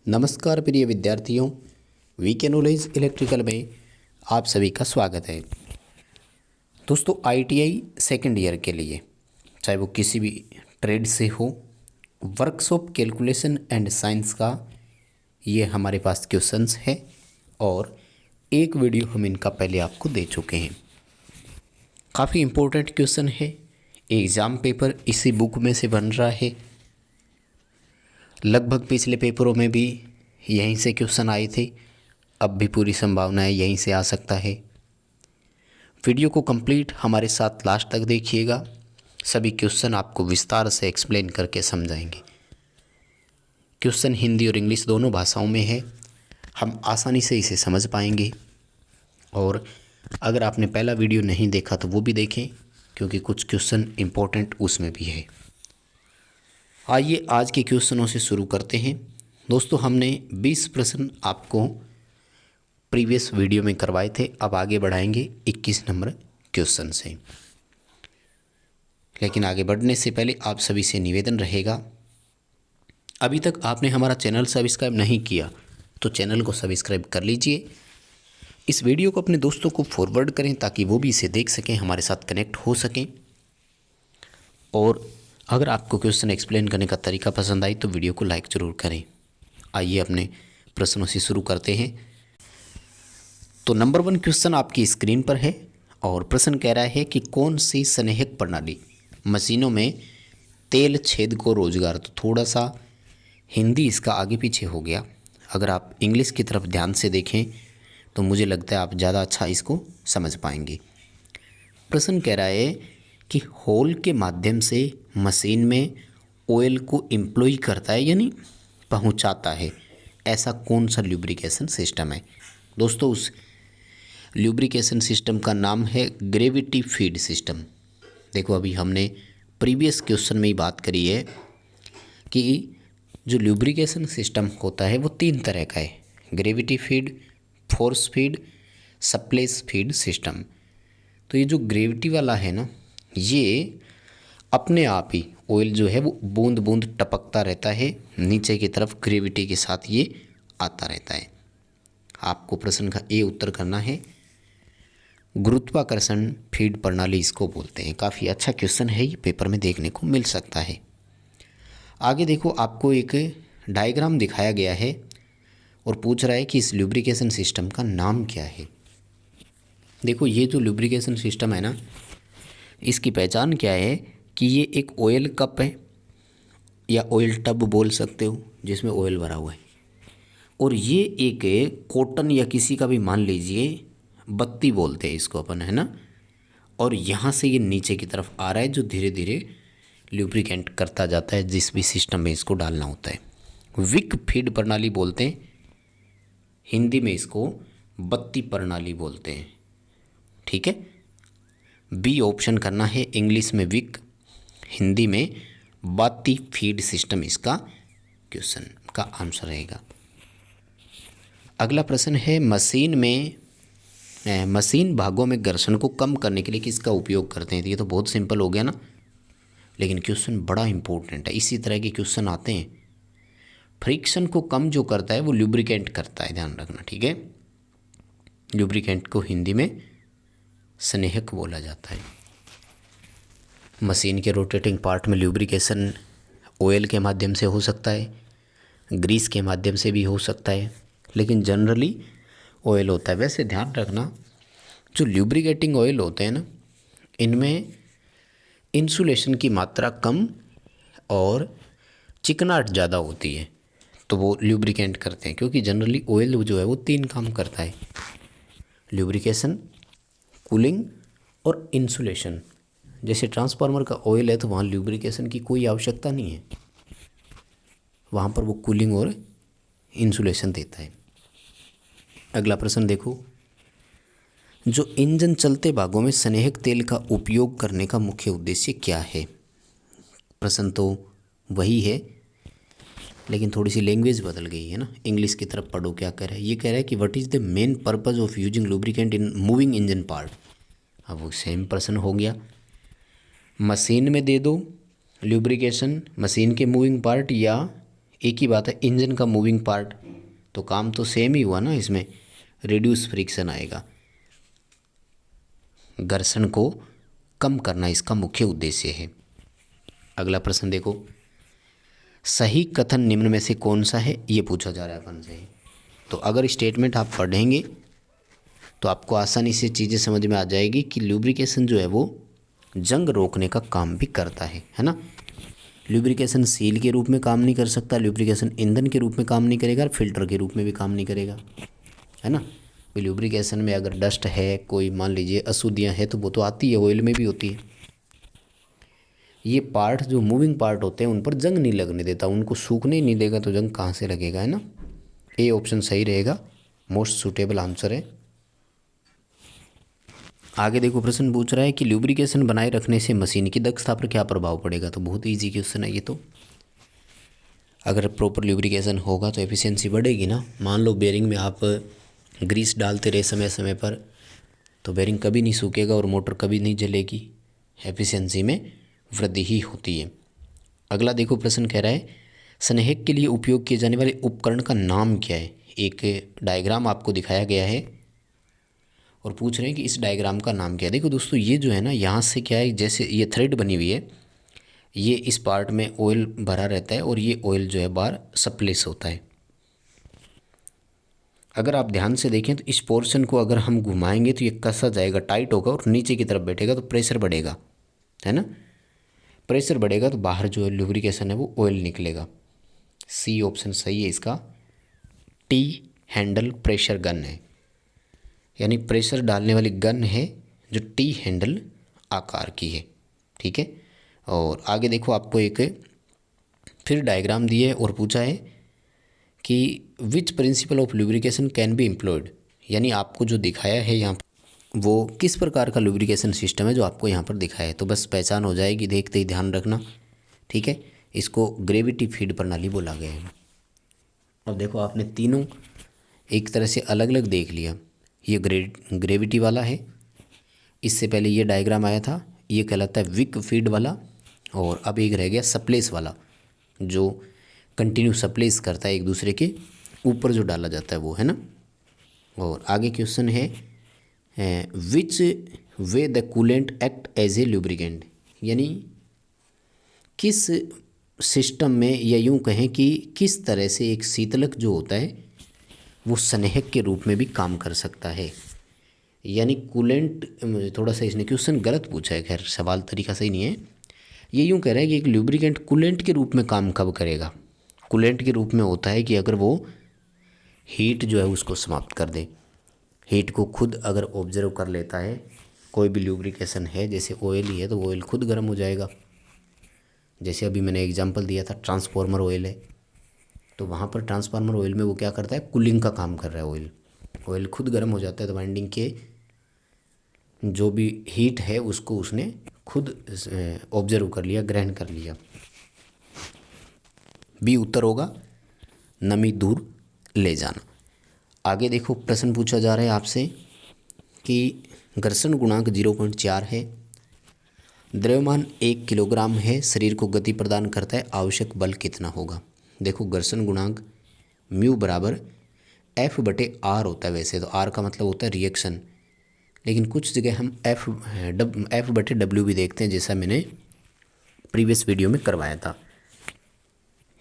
नमस्कार प्रिय विद्यार्थियों, वीके नॉलेज इलेक्ट्रिकल में आप सभी का स्वागत है। दोस्तों, आईटीआई सेकेंड ईयर के लिए चाहे वो किसी भी ट्रेड से हो, वर्कशॉप कैलकुलेशन एंड साइंस का ये हमारे पास क्वेश्चंस है और एक वीडियो हम इनका पहले आपको दे चुके हैं। काफ़ी इम्पोर्टेंट क्वेश्चन है, एग्ज़ाम पेपर इसी बुक में से बन रहा है। लगभग पिछले पेपरों में भी यहीं से क्वेश्चन आए थे, अब भी पूरी संभावना है यहीं से आ सकता है। वीडियो को कंप्लीट हमारे साथ लास्ट तक देखिएगा, सभी क्वेश्चन आपको विस्तार से एक्सप्लेन करके समझाएंगे। क्वेश्चन हिंदी और इंग्लिश दोनों भाषाओं में है, हम आसानी से इसे समझ पाएंगे। और अगर आपने पहला वीडियो नहीं देखा तो वो भी देखें, क्योंकि कुछ क्वेश्चन इम्पोर्टेंट उसमें भी है। आइए आज के क्वेश्चनों से शुरू करते हैं। दोस्तों, हमने 20 प्रश्न आपको प्रीवियस वीडियो में करवाए थे, अब आगे बढ़ाएंगे 21 नंबर क्वेश्चन से। लेकिन आगे बढ़ने से पहले आप सभी से निवेदन रहेगा, अभी तक आपने हमारा चैनल सब्सक्राइब नहीं किया तो चैनल को सब्सक्राइब कर लीजिए। इस वीडियो को अपने दोस्तों को फॉरवर्ड करें ताकि वो भी इसे देख सकें, हमारे साथ कनेक्ट हो सकें। और अगर आपको क्वेश्चन एक्सप्लेन करने का तरीका पसंद आई तो वीडियो को लाइक ज़रूर करें। आइए अपने प्रश्नों से शुरू करते हैं। तो नंबर 1 क्वेश्चन आपकी स्क्रीन पर है और प्रश्न कह रहा है कि कौन सी संरेखक प्रणाली मशीनों में तेल छेद को रोजगार। तो थोड़ा सा हिंदी इसका आगे पीछे हो गया, अगर आप इंग्लिश की तरफ ध्यान से देखें तो मुझे लगता है आप ज़्यादा अच्छा इसको समझ पाएंगे। प्रश्न कह रहा है कि होल के माध्यम से मशीन में ऑयल को एम्प्लॉय करता है, यानी पहुंचाता है, ऐसा कौन सा ल्यूब्रिकेशन सिस्टम है। दोस्तों, उस ल्यूब्रिकेशन सिस्टम का नाम है ग्रेविटी फीड सिस्टम। देखो, अभी हमने प्रीवियस क्वेश्चन में ही बात करी है कि जो ल्यूब्रिकेशन सिस्टम होता है वो 3 तरह का है, gravity feed, force feed, splash feed system. तो ये जो ग्रेविटी वाला है ना, ये अपने आप ही ऑयल जो है वो बूंद बूंद टपकता रहता है नीचे की तरफ, ग्रेविटी के साथ ये आता रहता है। आपको प्रश्न का ए उत्तर करना है। गुरुत्वाकर्षण फीड प्रणाली इसको बोलते हैं। काफ़ी अच्छा क्वेश्चन है, ये पेपर में देखने को मिल सकता है। आगे देखो, आपको एक डायग्राम दिखाया गया है और पूछ रहा है कि इस ल्यूब्रिकेशन सिस्टम का नाम क्या है। देखो, ये जो ल्यूब्रिकेशन सिस्टम है ना, इसकी पहचान क्या है कि ये एक ऑयल कप है या ऑयल टब बोल सकते हो, जिसमें ऑयल भरा हुआ है। और ये एक कॉटन या किसी का भी मान लीजिए बत्ती बोलते हैं इसको अपन, है ना। और यहाँ से ये नीचे की तरफ आ रहा है, जो धीरे धीरे ल्यूब्रिकेंट करता जाता है जिस भी सिस्टम में इसको डालना होता है। विक फीड प्रणाली बोलते हैं, हिंदी में इसको बत्ती प्रणाली बोलते हैं। ठीक है, बी ऑप्शन करना है, इंग्लिश में विक, हिंदी में बत्ती फीड सिस्टम इसका क्वेश्चन का आंसर रहेगा। अगला प्रश्न है, मशीन भागों में घर्षण को कम करने के लिए किसका उपयोग करते हैं। तो ये तो बहुत सिंपल हो गया ना, लेकिन क्वेश्चन बड़ा इंपॉर्टेंट है। इसी तरह के क्वेश्चन आते हैं। फ्रिक्शन को कम जो करता है वो ल्यूब्रिकेंट करता है, ध्यान रखना, ठीक है। ल्यूब्रिकेंट को हिंदी में संरेखक बोला जाता है। मशीन के रोटेटिंग पार्ट में ल्यूब्रिकेशन ऑयल के माध्यम से हो सकता है, ग्रीस के माध्यम से भी हो सकता है, लेकिन जनरली ऑयल होता है। वैसे ध्यान रखना, जो ल्यूब्रिकेटिंग ऑयल होते हैं ना, इनमें इंसुलेशन की मात्रा कम और चिकनाहट ज़्यादा होती है, तो वो ल्यूब्रिकेंट करते हैं। क्योंकि जनरली ऑयल जो है वो 3 काम करता है, ल्यूब्रिकेशन, कूलिंग और इंसुलेशन। जैसे ट्रांसफार्मर का ऑयल है तो वहाँ ल्यूब्रिकेशन की कोई आवश्यकता नहीं है, वहाँ पर वो कूलिंग और इंसुलेशन देता है। अगला प्रश्न देखो, जो इंजन चलते भागों में संरेखक तेल का उपयोग करने का मुख्य उद्देश्य क्या है। प्रश्न तो वही है, लेकिन थोड़ी सी लैंग्वेज बदल गई है ना। इंग्लिश की तरफ पढ़ो, क्या कह रहा है। ये कह रहा है कि what is the main purpose of using lubricant in moving engine part. अब वो सेम प्रश्न हो गया, मशीन में दे दो लुब्रिकेशन, मशीन के मूविंग पार्ट या एक ही बात है, इंजन का मूविंग पार्ट, तो काम तो सेम ही हुआ ना। इसमें रिड्यूस फ्रिक्शन आएगा, घर्षण को कम करना इसका मुख्य उद्देश्य है। अगला प्रश्न देखो, सही कथन निम्न में से कौन सा है, ये पूछा जा रहा है अपन से। तो अगर स्टेटमेंट आप पढ़ेंगे तो आपको आसानी से चीज़ें समझ में आ जाएगी कि लुब्रिकेशन जो है वो जंग रोकने का काम भी करता है ना। लुब्रिकेशन सील के रूप में काम नहीं कर सकता, लुब्रिकेशन ईंधन के रूप में काम नहीं करेगा, और फिल्टर के रूप में भी काम नहीं करेगा, है ना। लुब्रिकेशन में अगर डस्ट है, कोई मान लीजिए अशुद्धियाँ हैं, तो वो तो आती है, ऑयल में भी होती है। ये पार्ट जो मूविंग पार्ट होते हैं उन पर जंग नहीं लगने देता, उनको सूखने ही नहीं देगा, तो जंग कहाँ से लगेगा, है ना। ए ऑप्शन सही रहेगा, मोस्ट सूटेबल आंसर है। आगे देखो, प्रश्न पूछ रहा है कि लुब्रिकेशन बनाए रखने से मशीन की दक्षता पर क्या प्रभाव पड़ेगा। तो बहुत ईजी क्वेश्चन है ये तो। अगर प्रॉपर लुब्रिकेशन होगा तो एफिशिएंसी बढ़ेगी ना। मान लो बेरिंग में आप ग्रीस डालते रहे समय समय पर, तो बेरिंग कभी नहीं सूखेगा और मोटर कभी नहीं जलेगी, एफिशिएंसी में वृद्धि ही होती है। अगला देखो, प्रश्न कह रहा है स्नेहक के लिए उपयोग किए जाने वाले उपकरण का नाम क्या है। एक डायग्राम आपको दिखाया गया है और पूछ रहे हैं कि इस डायग्राम का नाम क्या है। देखो दोस्तों, ये जो है ना, यहाँ से क्या है, जैसे ये थ्रेड बनी हुई है, ये इस पार्ट में ऑयल भरा रहता है और ये ऑयल जो है बाहर सप्लेस होता है। अगर आप ध्यान से देखें तो इस पोर्शन को अगर हम घुमाएंगे तो ये कसा जाएगा, टाइट होगा और नीचे की तरफ बैठेगा, तो प्रेशर बढ़ेगा, है ना। प्रेशर बढ़ेगा तो बाहर जो लुब्रिकेशन है वो ऑयल निकलेगा। सी ऑप्शन सही है इसका। टी हैंडल प्रेशर गन है, यानी प्रेशर डालने वाली गन है जो टी हैंडल आकार की है, ठीक है। और आगे देखो, आपको एक फिर डायग्राम दिए और पूछा है कि which principle of lubrication can be employed, यानी आपको जो दिखाया है यहाँ वो किस प्रकार का लुब्रिकेशन सिस्टम है जो आपको यहाँ पर दिखाया है। तो बस पहचान हो जाएगी, देखते ही ध्यान रखना, ठीक है। इसको ग्रेविटी फीड प्रणाली बोला गया है। अब देखो, आपने तीनों एक तरह से अलग अलग देख लिया। ये ग्रेविटी वाला है, इससे पहले ये डायग्राम आया था, ये कहलाता है विक फीड वाला, और अब एक रह गया सप्लेस वाला, जो कंटिन्यू सप्लेस करता है एक दूसरे के ऊपर जो डाला जाता है वो, है ना। और आगे क्वेश्चन है which way the coolant act as a lubricant, यानी किस सिस्टम में, या यूँ कहें कि किस तरह से एक शीतलक जो होता है वो स्नेहक के रूप में भी काम कर सकता है। यानी कूलेंट, थोड़ा सा इसने क्वेश्चन गलत पूछा है, खैर सवाल तरीका सही नहीं है। ये यूँ कह रहा है कि एक लुब्रिकेंट कूलेंट के रूप में काम कब करेगा। कूलेंट के रूप में होता है कि अगर वो हीट जो है उसको समाप्त कर दे, हीट को खुद अगर ऑब्जर्व कर लेता है। कोई भी लुब्रिकेशन है, जैसे ऑयल ही है, तो ऑयल खुद गर्म हो जाएगा। जैसे अभी मैंने एग्जांपल दिया था, ट्रांसफार्मर ऑयल है, तो वहाँ पर ट्रांसफार्मर ऑयल में वो क्या करता है, कूलिंग का काम कर रहा है। ऑयल खुद गर्म हो जाता है, तो वाइंडिंग के जो भी हीट है उसको उसने खुद ऑब्जर्व कर लिया, ग्रहण कर लिया। बी उत्तर होगा, नमी दूर ले जाना। आगे देखो, प्रश्न पूछा जा रहा है आपसे कि घर्षण गुणांक 0.4 है, द्रव्यमान 1 किलोग्राम है, शरीर को गति प्रदान करता है, आवश्यक बल कितना होगा। देखो, घर्षण गुणांक म्यू बराबर F/R होता है। वैसे तो R का मतलब होता है रिएक्शन, लेकिन कुछ जगह हम F/W भी देखते हैं, जैसा मैंने प्रीवियस वीडियो में करवाया था।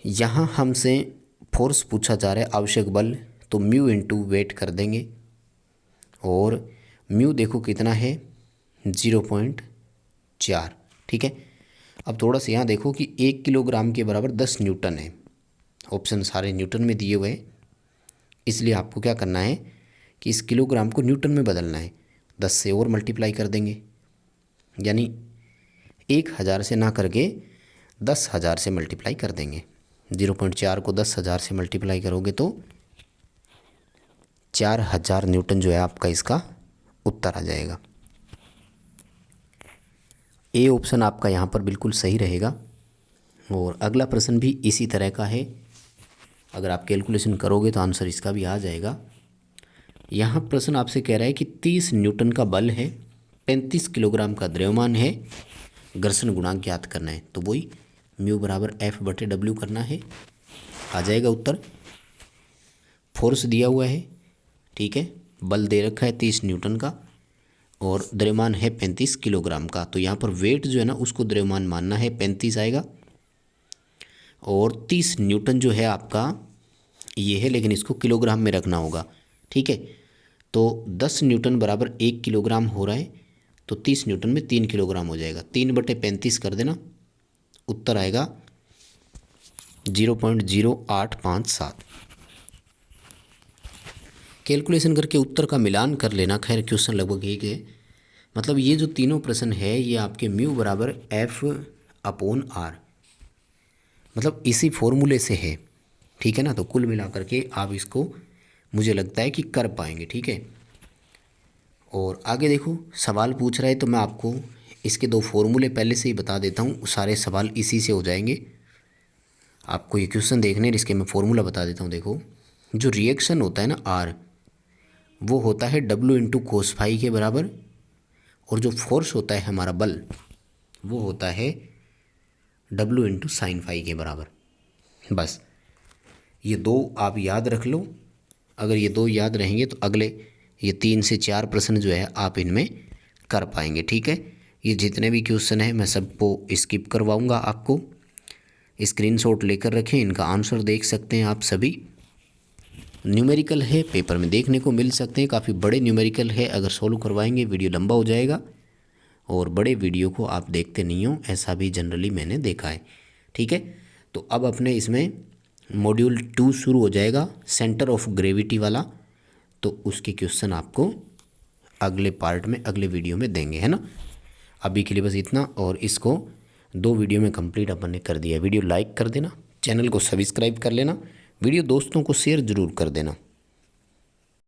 यहाँ हमसे फोर्स पूछा जा रहा है, आवश्यक बल, तो म्यू इंटू वेट कर देंगे, और म्यू देखो कितना है, 0.4, ठीक है। अब थोड़ा सा यहाँ देखो कि 1 किलोग्राम के बराबर 10 न्यूटन है। ऑप्शन सारे न्यूटन में दिए हुए, इसलिए आपको क्या करना है कि इस किलोग्राम को न्यूटन में बदलना है। 10 से और मल्टीप्लाई कर देंगे, यानी 1000 से ना करके 10,000 से मल्टीप्लाई कर देंगे। 0.4 को 10,000 से मल्टीप्लाई करोगे तो 4000 न्यूटन जो है आपका इसका उत्तर आ जाएगा। ए ऑप्शन आपका यहाँ पर बिल्कुल सही रहेगा। और अगला प्रश्न भी इसी तरह का है, अगर आप कैलकुलेशन करोगे तो आंसर इसका भी आ जाएगा। यहाँ प्रश्न आपसे कह रहा है कि 30 न्यूटन का बल है, 35 किलोग्राम का द्रव्यमान है, घर्षण गुणांक ज्ञात करना है। तो वही म्यू बराबर F/W करना है। आ जाएगा उत्तर। फोर्स दिया हुआ है, ठीक है, बल दे रखा है 30 न्यूटन का और द्रव्यमान है 35 किलोग्राम का। तो यहाँ पर वेट जो है ना उसको द्रव्यमान मानना है, 35 आएगा। और 30 न्यूटन जो है आपका ये है, लेकिन इसको किलोग्राम में रखना होगा, ठीक है। तो 10 न्यूटन बराबर 1 किलोग्राम हो रहा है, तो 30 न्यूटन में 3 किलोग्राम हो जाएगा। 3/35 कर देना, उत्तर आएगा 0.0857। कैलकुलेशन करके उत्तर का मिलान कर लेना। खैर क्वेश्चन लगभग एक है, मतलब ये जो तीनों प्रश्न है ये आपके म्यू बराबर F/R, मतलब इसी फॉर्मूले से है, ठीक है ना। तो कुल मिला करके आप इसको मुझे लगता है कि कर पाएंगे, ठीक है। और आगे देखो सवाल पूछ रहा है, तो मैं आपको इसके 2 फॉर्मूले पहले से ही बता देता हूँ, सारे सवाल इसी से हो जाएंगे। आपको ये क्वेश्चन देखने इसके मैं फॉर्मूला बता देता हूँ। देखो जो रिएक्शन होता है ना R, वो होता है W × cos फाई के बराबर, और जो फोर्स होता है हमारा बल वो होता है W × sin फाई के बराबर। बस ये 2 आप याद रख लो। अगर ये 2 याद रहेंगे तो अगले ये 3 से 4 प्रश्न जो है आप इनमें कर पाएंगे, ठीक है। ये जितने भी क्वेश्चन हैं मैं सबको स्किप करवाऊंगा, आपको स्क्रीनशॉट लेकर रखें, इनका आंसर देख सकते हैं आप सभी। न्यूमेरिकल है, पेपर में देखने को मिल सकते हैं, काफ़ी बड़े न्यूमेरिकल है। अगर सॉल्व करवाएंगे वीडियो लंबा हो जाएगा और बड़े वीडियो को आप देखते नहीं हो, ऐसा भी जनरली मैंने देखा है, ठीक है। तो अब अपने इसमें मॉड्यूल 2 शुरू हो जाएगा, सेंटर ऑफ ग्रेविटी वाला। तो उसके क्वेश्चन आपको अगले पार्ट में, अगले वीडियो में देंगे, है ना। अभी के लिए बस इतना, और इसको 2 वीडियो में कंप्लीट अपन ने कर दिया। वीडियो लाइक कर देना, चैनल को सब्सक्राइब कर लेना, वीडियो दोस्तों को शेयर ज़रूर कर देना।